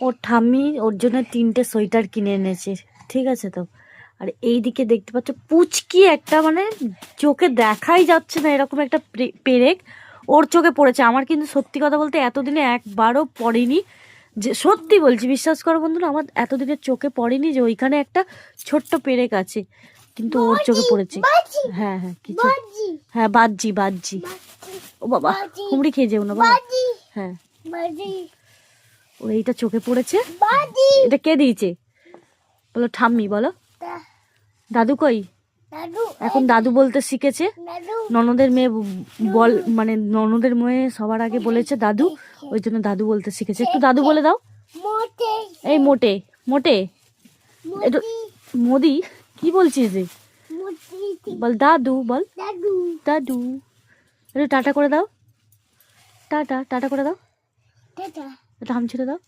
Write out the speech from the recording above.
ওর ঠাম্মি ওর জন্য 3টে সোয়েটার কিনে এনেছে, ঠিক আছে তো। আর এইদিকে দেখতে পাচ্ছ পুচকি একটা, মানে চোখে দেখাই যাচ্ছে না এরকম একটা পেরেক ওর চোখে পড়েছে। আমার কিন্তু সত্যি কথা বলতে এতদিনে একবারও পড়েনি, যে সত্যি বলছি, বিশ্বাস করো বন্ধুরা, আমার এতদিনের চোখে পড়েনি যে ওইখানে একটা ছোট্ট পেরেক আছে, কিন্তু ওর চোখে পড়েছে। হ্যাঁ হ্যাঁ কিছু, হ্যাঁ বাজ্জি বাজ্জি। ও বাবা, কুমড়ি খেয়ে যেও না বাবা। হ্যাঁ ও এইটা চোখে পড়েছে। এটা কে দিয়েছে বলো? ঠাম্মি। বলো দাদু কই? এখন দাদু বলতে শিখেছে। ননদের মেয়ে বল, মানে ননদের মেয়ে সবার আগে বলেছে দাদু, ওই জন্য দাদু বলতে শিখেছে। একটু দাদু বলে দাও। এই মোটে মোটে, একটু মোদি কি বলছিস রে? বল দাদু, বল দাদু। একটু টাটা করে দাও, টাটা টাটা করে দাও, এটা হাম ছেড়ে দাও।